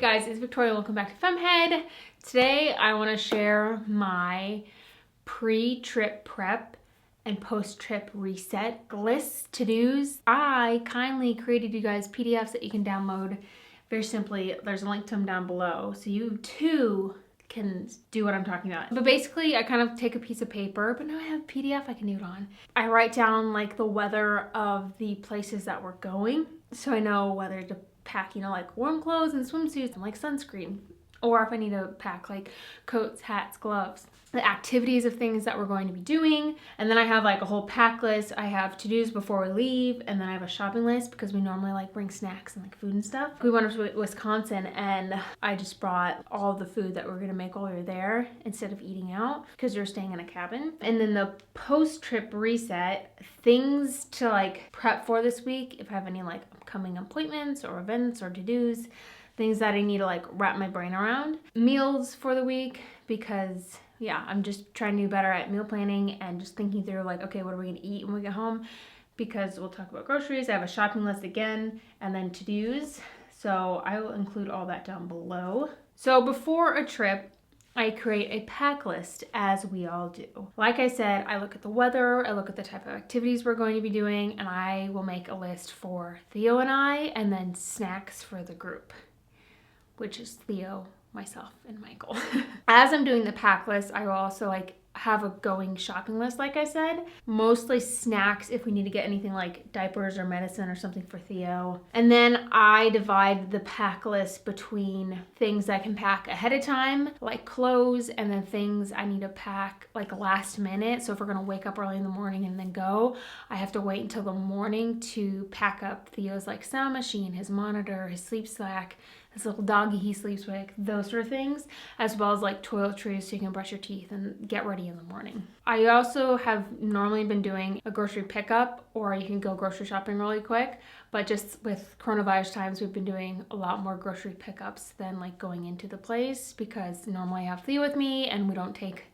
guys, it's Victoria. Welcome back to Femhead. Today I want to share my pre-trip prep and post-trip reset lists, to-dos. I kindly created you guys PDFs that you can download very simply. There's a link to them down below, so you too can do what I'm talking about. But basically, I kind of take a piece of paper, but now I have PDF I can do it on. I write down like the weather of the places that we're going, so I know whether to pack, you know, like warm clothes and swimsuits and like sunscreen, or if I need to pack like coats, hats, gloves, the activities of things that we're going to be doing. And then I have like a whole pack list. I have to-dos before we leave, and then I have a shopping list because we normally like bring snacks and like food and stuff. We went up to Wisconsin and I just brought all the food that we're gonna make while we were there instead of eating out because we were staying in a cabin. And then the post-trip reset, things to like prep for this week if I have any like upcoming appointments or events or to-dos, things that I need to like wrap my brain around. Meals for the week, because yeah, I'm just trying to do better at meal planning and just thinking through like, okay, what are we gonna eat when we get home? Because we'll talk about groceries. I have a shopping list again, and then to-dos. So I will include all that down below. So before a trip, I create a pack list, as we all do. Like I said, I look at the weather, I look at the type of activities we're going to be doing, and I will make a list for Theo and I, and then snacks for the group, which is Theo, myself, and Michael. As I'm doing the pack list, I will also like have a going shopping list, like I said. Mostly snacks if we need to get anything like diapers or medicine or something for Theo. And then I divide the pack list between things I can pack ahead of time, like clothes, and then things I need to pack like last minute. So if we're gonna wake up early in the morning and then go, I have to wait until the morning to pack up Theo's like sound machine, his monitor, his sleep sack, this little doggy he sleeps with, those sort of things, as well as like toiletries so you can brush your teeth and get ready in the morning. I also have normally been doing a grocery pickup, or you can go grocery shopping really quick, but just with coronavirus times, we've been doing a lot more grocery pickups than like going into the place, because normally I have Theo with me and we don't take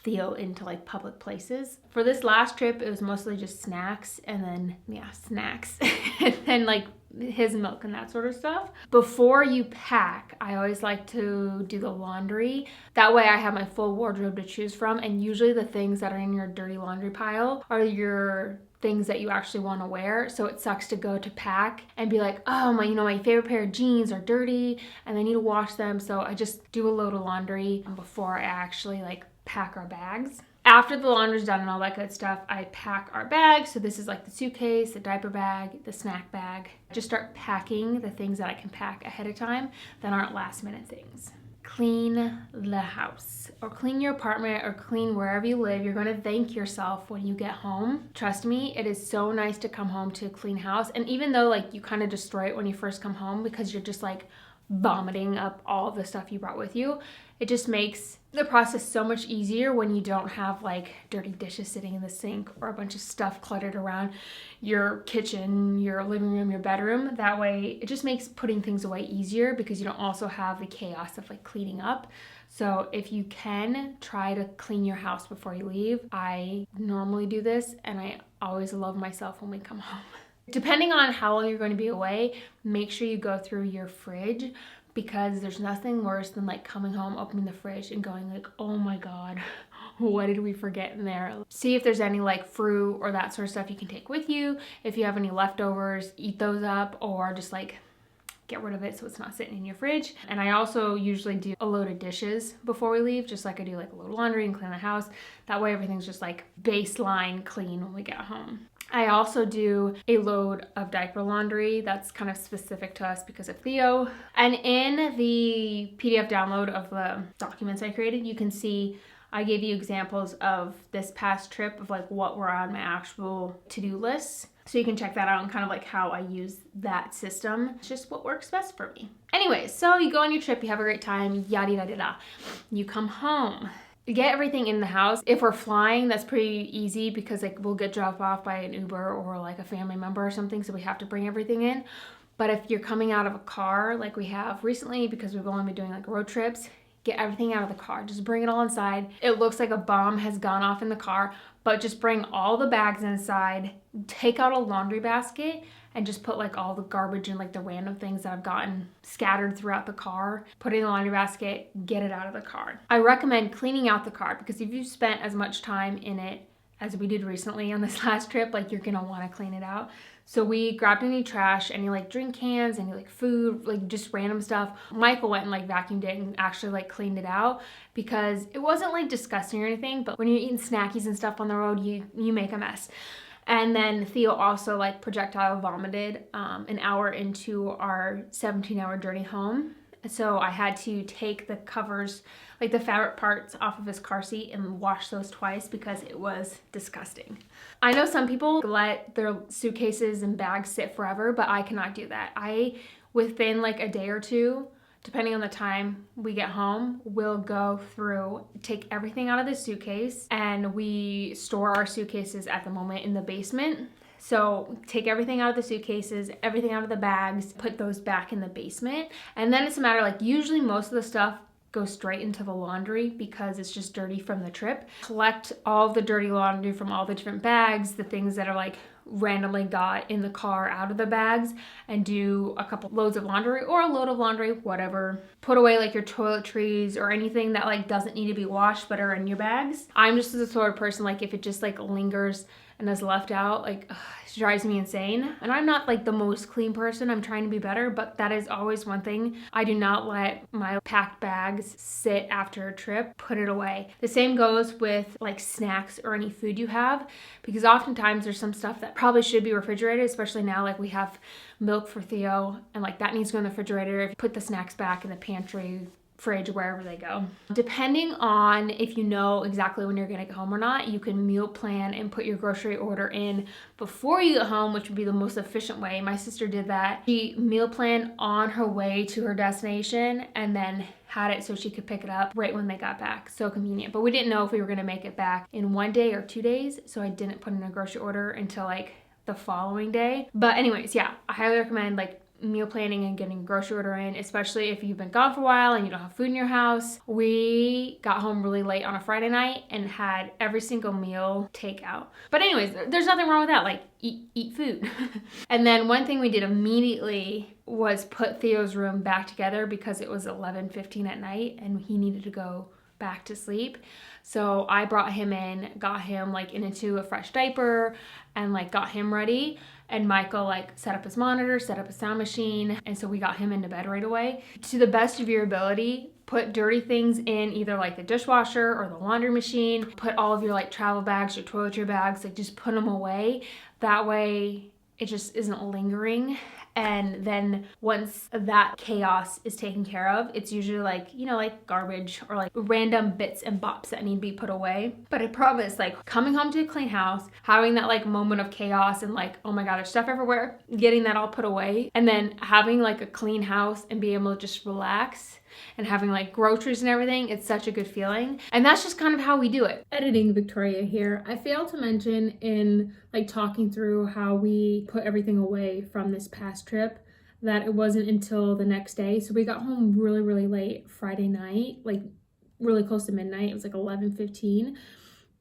Theo into like public places. For this last trip, it was mostly just snacks, and then snacks and then like his milk and that sort of stuff. Before you pack, I always like to do the laundry. That way I have my full wardrobe to choose from, and usually the things that are in your dirty laundry pile are your things that you actually want to wear. So it sucks to go to pack and be like, oh my favorite pair of jeans are dirty and I need to wash them. So I just do a load of laundry before I actually like pack our bags. After the laundry's done and all that good stuff, I pack our bags. So this is like the suitcase, the diaper bag, the snack bag. Just start packing the things that I can pack ahead of time that aren't last minute things. Clean the house, or clean your apartment, or clean wherever you live. You're gonna thank yourself when you get home. Trust me, it is so nice to come home to a clean house. And even though like you kind of destroy it when you first come home because you're just like vomiting up all the stuff you brought with you, it just makes the process so much easier when you don't have like dirty dishes sitting in the sink or a bunch of stuff cluttered around your kitchen, your living room, your bedroom. That way it just makes putting things away easier because you don't also have the chaos of like cleaning up. So if you can, try to clean your house before you leave. I normally do this, and I always love myself when we come home. Depending on how long you're going to be away, make sure you go through your fridge, because there's nothing worse than like coming home, opening the fridge and going like, oh my God, what did we forget in there? See if there's any like fruit or that sort of stuff you can take with you. If you have any leftovers, eat those up, or just like get rid of it so it's not sitting in your fridge. And I also usually do a load of dishes before we leave, just like I do like a load of laundry and clean the house. That way everything's just like baseline clean when we get home. I also do a load of diaper laundry that's kind of specific to us because of Theo. And in the PDF download of the documents I created, you can see I gave you examples of this past trip of like what were on my actual to-do lists. So you can check that out and kind of like how I use that system. It's just what works best for me. Anyways, so you go on your trip, you have a great time, yada yada yada. You come home. Get everything in the house. If we're flying, that's pretty easy because like we'll get dropped off by an Uber or like a family member or something, so we have to bring everything in. But if you're coming out of a car like we have recently, because we've only been doing like road trips, get everything out of the car. Just bring it all inside. It looks like a bomb has gone off in the car, but just bring all the bags inside, take out a laundry basket, and just put like all the garbage and like the random things that I've gotten scattered throughout the car, put it in the laundry basket, get it out of the car. I recommend cleaning out the car because if you spent as much time in it as we did recently on this last trip, like you're gonna wanna clean it out. So we grabbed any trash, any like drink cans, any like food, like just random stuff. Michael went and like vacuumed it and actually like cleaned it out because it wasn't like disgusting or anything, but when you're eating snackies and stuff on the road, you make a mess. And then Theo also like projectile vomited an hour into our 17-hour journey home. So I had to take the covers, like the fabric parts off of his car seat and wash those twice because it was disgusting. I know some people let their suitcases and bags sit forever, but I cannot do that. Within like a day or two, depending on the time we get home, we'll go through, take everything out of the suitcase, and we store our suitcases at the moment in the basement. So take everything out of the suitcases, everything out of the bags, put those back in the basement. And then it's a matter like usually most of the stuff goes straight into the laundry because it's just dirty from the trip. Collect all of the dirty laundry from all the different bags, the things that are like randomly got in the car out of the bags, and do a couple loads of laundry or a load of laundry, whatever. Put away like your toiletries or anything that like doesn't need to be washed but are in your bags. I'm just the sort of person like if it just like lingers and is left out, like it drives me insane. And I'm not like the most clean person, I'm trying to be better, but that is always one thing. I do not let my packed bags sit after a trip, put it away. The same goes with like snacks or any food you have, because oftentimes there's some stuff that probably should be refrigerated, especially now like we have milk for Theo and like that needs to go in the refrigerator. If you put the snacks back in the pantry, fridge, wherever they go. Depending on if you know exactly when you're gonna get home or not, you can meal plan and put your grocery order in before you get home, which would be the most efficient way. My sister did that. She meal planned on her way to her destination and then had it so she could pick it up right when they got back. So convenient. But we didn't know if we were gonna make it back in 1 day or 2 days, so I didn't put in a grocery order until like the following day. But anyways, yeah, I highly recommend like meal planning and getting a grocery order in, especially if you've been gone for a while and you don't have food in your house. We got home really late on a Friday night and had every single meal takeout. But anyways, there's nothing wrong with that, like eat food. And then one thing we did immediately was put Theo's room back together because it was 11:15 at night and he needed to go back to sleep. So I brought him in, got him like into a fresh diaper and like got him ready. And Michael like set up his monitor, set up a sound machine. And so we got him into bed right away. To the best of your ability, put dirty things in either like the dishwasher or the laundry machine. Put all of your like travel bags, your toiletry bags, like just put them away. That way it just isn't lingering. And then once that chaos is taken care of, it's usually like, you know, like garbage or like random bits and bops that need to be put away. But I promise, like coming home to a clean house, having that like moment of chaos and like, oh my God, there's stuff everywhere, getting that all put away, and then having like a clean house and being able to just relax and having like groceries and everything, it's such a good feeling. And that's just kind of how we do it. Editing Victoria here. I failed to mention in like talking through how we put everything away from this past trip that it wasn't until the next day. So we got home really, really late Friday night, like really close to midnight. It was like 11:15.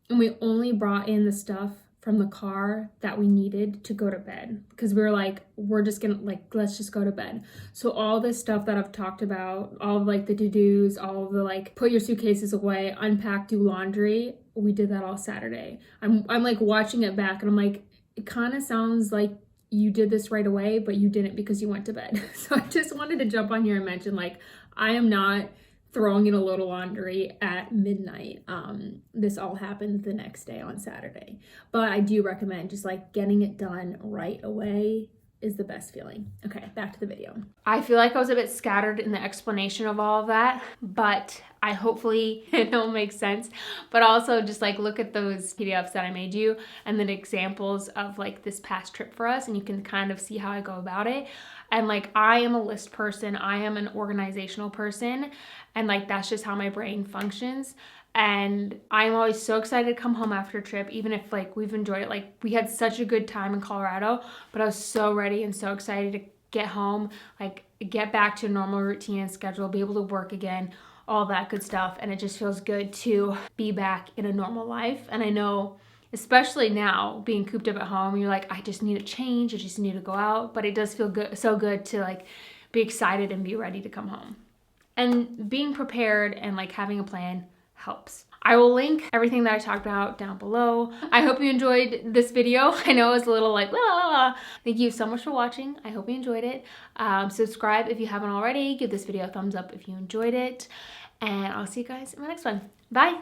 And we only brought in the stuff from the car that we needed to go to bed because we were like, we're just gonna like, let's just go to bed. So all this stuff that I've talked about, all of like the to-dos, all of the like put your suitcases away, unpack, do laundry, we did that all Saturday. I'm like watching it back and I'm like, it kind of sounds like you did this right away, but you didn't because you went to bed. So I just wanted to jump on here and mention like, I am not throwing in a load of laundry at midnight. This all happened the next day on Saturday. But I do recommend just like getting it done right away is the best feeling. Okay, back to the video. I feel like I was a bit scattered in the explanation of all of that, but I hopefully it all makes sense. But also just like look at those PDFs that I made you and then examples of like this past trip for us, and you can kind of see how I go about it. And like, I am a list person, I am an organizational person, and like, that's just how my brain functions. And I'm always so excited to come home after a trip, even if like we've enjoyed it. Like we had such a good time in Colorado, but I was so ready and so excited to get home, like get back to a normal routine and schedule, be able to work again, all that good stuff. And it just feels good to be back in a normal life. And I know especially now being cooped up at home. You're like, I just need a change. I just need to go out. But it does feel good, so good to like be excited and be ready to come home. And being prepared and like having a plan helps. I will link everything that I talked about down below. I hope you enjoyed this video. I know it was a little like, la, la, la. Thank you so much for watching. I hope you enjoyed it. Subscribe if you haven't already. Give this video a thumbs up if you enjoyed it. And I'll see you guys in the next one. Bye.